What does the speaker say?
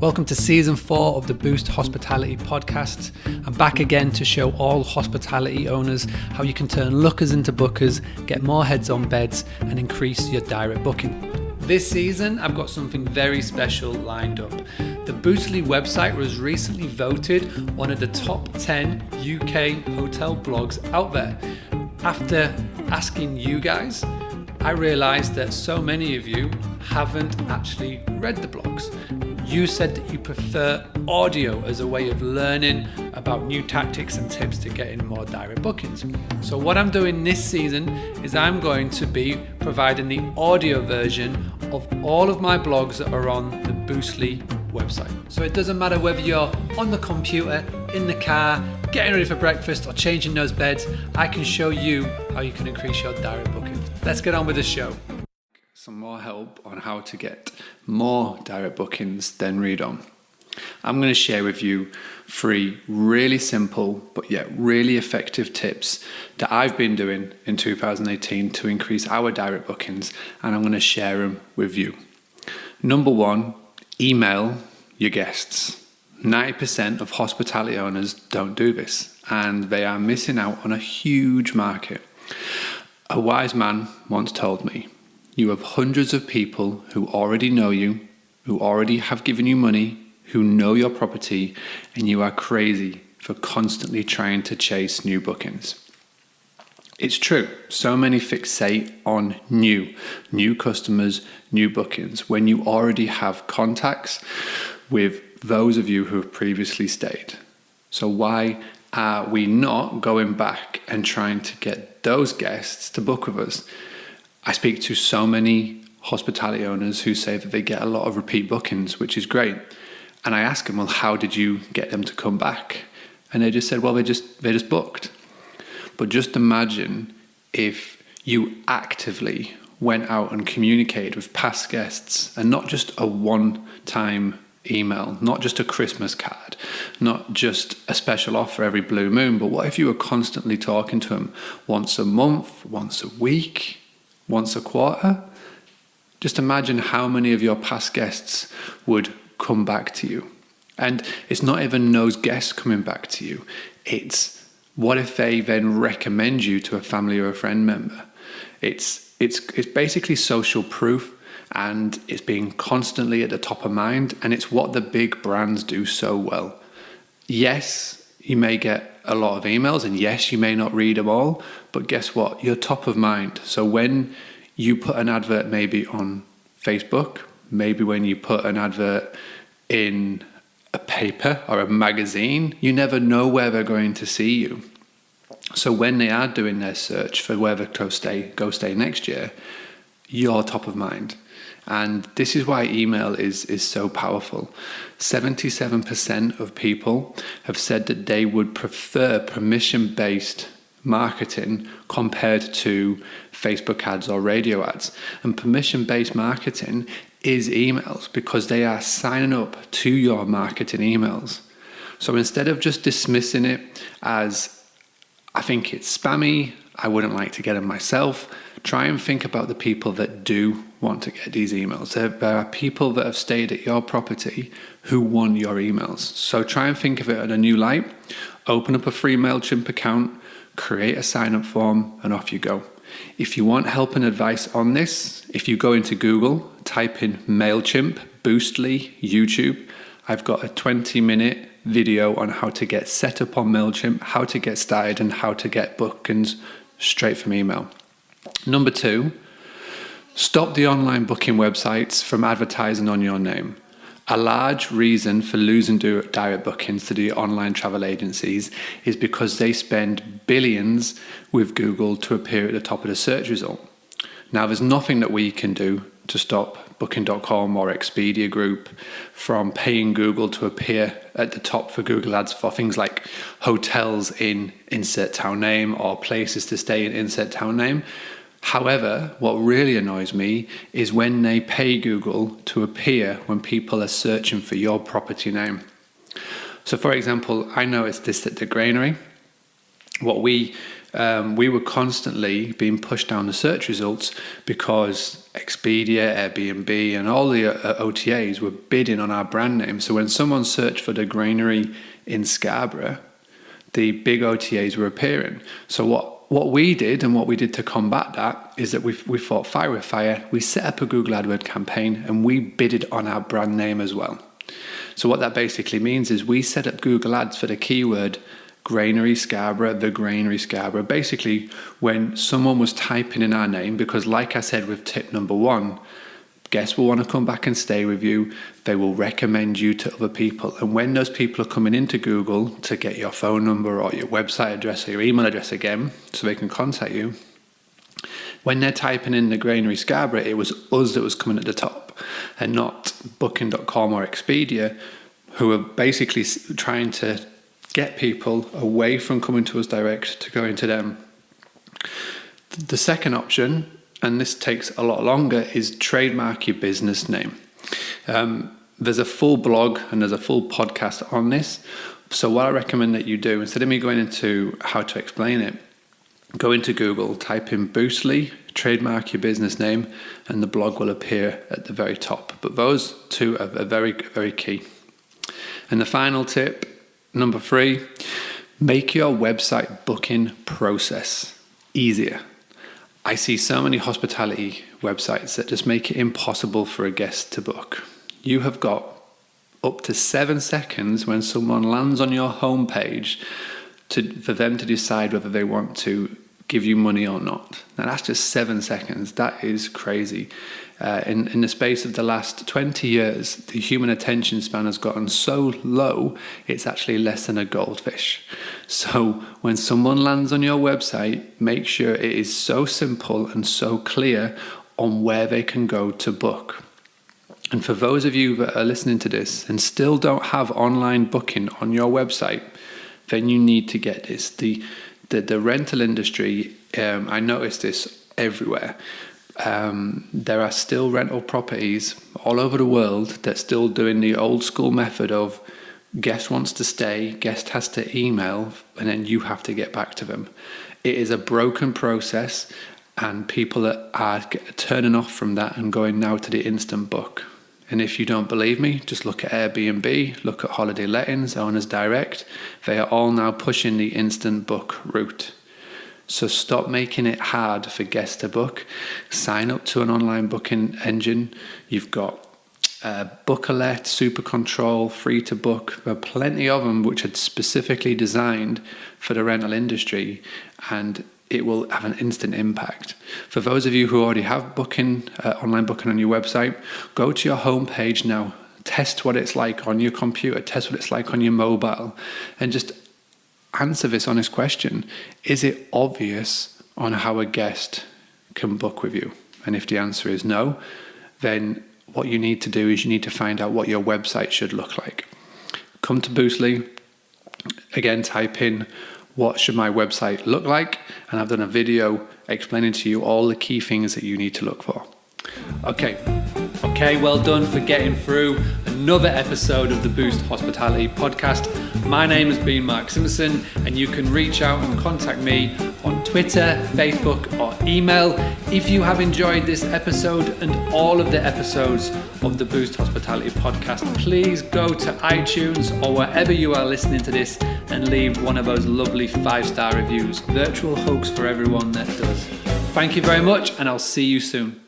Welcome to Season 4 of the Boost Hospitality Podcast. I'm back again to show all hospitality owners how you can turn lookers into bookers, get more heads on beds, and increase your direct booking. This season, I've got something very special lined up. The Boostly website was recently voted one of the top 10 UK hotel blogs out there. After asking you guys, I realised that so many of you haven't actually read the blogs. You said that you prefer audio as a way of learning about new tactics and tips to getting more direct bookings. So what I'm doing this season is I'm going to be providing the audio version of all of my blogs that are on the Boostly website. So it doesn't matter whether you're on the computer, in the car, getting ready for breakfast, or changing those beds, I can show you how you can increase your direct booking. Let's get on with the show. Some more help on how to get more direct bookings than read on. I'm going to share with you 3 really simple but yet really effective tips that I've been doing in 2018 to increase our direct bookings, and I'm going to share them with you. Number 1, email your guests. 90% of hospitality owners don't do this, and they are missing out on a huge market. A wise man once told me, you have hundreds of people who already know you, who already have given you money, who know your property, and you are crazy for constantly trying to chase new bookings. It's true, so many fixate on new customers, new bookings, when you already have contacts with those of you who have previously stayed. So why are we not going back and trying to get those guests to book with us? I speak to so many hospitality owners who say that they get a lot of repeat bookings, which is great. And I ask them, well, how did you get them to come back? And they just said, well, they just booked. But just imagine if you actively went out and communicated with past guests, and not just a one-time email, not just a Christmas card, not just a special offer every blue moon, but what if you were constantly talking to them once a month, once a week, once a quarter? Just imagine how many of your past guests would come back to you. And it's not even those guests coming back to you. It's what if they then recommend you to a family or a friend member? It's basically social proof, and it's being constantly at the top of mind, and it's what the big brands do so well. Yes, you may get a lot of emails, and yes, you may not read them all, but guess what? You're top of mind. So when you put an advert maybe on Facebook, maybe when you put an advert in a paper or a magazine, you never know where they're going to see you. So when they are doing their search for where they go stay next year, you're top of mind. And this is why email is so powerful. 77% of people have said that they would prefer permission-based marketing compared to Facebook ads or radio ads. And permission-based marketing is emails, because they are signing up to your marketing emails. So instead of just dismissing it as, I think it's spammy, I wouldn't like to get them myself, try and think about the people that do want to get these emails. There are people that have stayed at your property who want your emails. So try and think of it in a new light. Open up a free MailChimp account, create a sign-up form, and off you go. If you want help and advice on this, if you go into Google, type in MailChimp, Boostly, YouTube, I've got a 20-minute video on how to get set up on MailChimp, how to get started, and how to get bookings straight from email. Number 2, stop the online booking websites from advertising on your name. A large reason for losing direct bookings to the online travel agencies is because they spend billions with Google to appear at the top of the search result. Now, there's nothing that we can do to stop Booking.com or Expedia Group from paying Google to appear at the top for Google Ads for things like hotels in insert town name or places to stay in insert town name. However, what really annoys me is when they pay Google to appear when people are searching for your property name. So for example, I noticed this at the Granary. we were constantly being pushed down the search results because Expedia, Airbnb, and all the OTAs were bidding on our brand name. So when someone searched for the granary in Scarborough, the big OTAs were appearing. So what we did, and what we did to combat that, is that we fought fire with fire. We set up a Google AdWords campaign and we bidded on our brand name as well. So what that basically means is we set up Google Ads for the keyword Granary Scarborough, the Granary Scarborough. Basically, when someone was typing in our name, because like I said with tip number 1, guests will want to come back and stay with you. They will recommend you to other people. And when those people are coming into Google to get your phone number or your website address or your email address again, so they can contact you, when they're typing in the Granary Scarborough, it was us that was coming at the top and not Booking.com or Expedia, who were basically trying to get people away from coming to us direct to going to them. The second option, and this takes a lot longer, is trademark your business name. There's a full blog and there's a full podcast on this. So what I recommend that you do, instead of me going into how to explain it, go into Google, type in Boostly, trademark your business name, and the blog will appear at the very top. But those two are very, very key. And the final tip, number 3, make your website booking process easier. I see so many hospitality websites that just make it impossible for a guest to book. You have got up to 7 seconds when someone lands on your homepage for them to decide whether they want to give you money or not. Now that's just 7 seconds. That is crazy. In the space of the last 20 years, the human attention span has gotten so low, it's actually less than a goldfish. So when someone lands on your website, make sure it is so simple and so clear on where they can go to book. And for those of you that are listening to this and still don't have online booking on your website, then you need to get this. The rental industry, I notice this everywhere. There are still rental properties all over the world that's still doing the old school method of guest wants to stay, guest has to email, and then you have to get back to them. It is a broken process, and people are turning off from that and going now to the instant book. And if you don't believe me, just look at Airbnb, look at Holiday Lettings, Owners Direct. They are all now pushing the instant book route. So stop making it hard for guests to book. Sign up to an online booking engine. You've got Bookalert, Super Control, Free to Book. There are plenty of them which are specifically designed for the rental industry, and it will have an instant impact. For those of you who already have online booking on your website, go to your homepage now. Test what it's like on your computer. Test what it's like on your mobile, and just answer this honest question. Is it obvious on how a guest can book with you? And if the answer is no, then what you need to do is you need to find out what your website should look like. Come to Boostly. Again, type in what should my website look like, and I've done a video explaining to you all the key things that you need to look for. Okay, well done for getting through another episode of the Boost Hospitality Podcast. My name has been Mark Simpson, and you can reach out and contact me on Twitter, Facebook, or email. If you have enjoyed this episode and all of the episodes of the Boost Hospitality Podcast, please go to iTunes or wherever you are listening to this and leave one of those lovely 5-star reviews. Virtual hugs for everyone that does. Thank you very much, and I'll see you soon.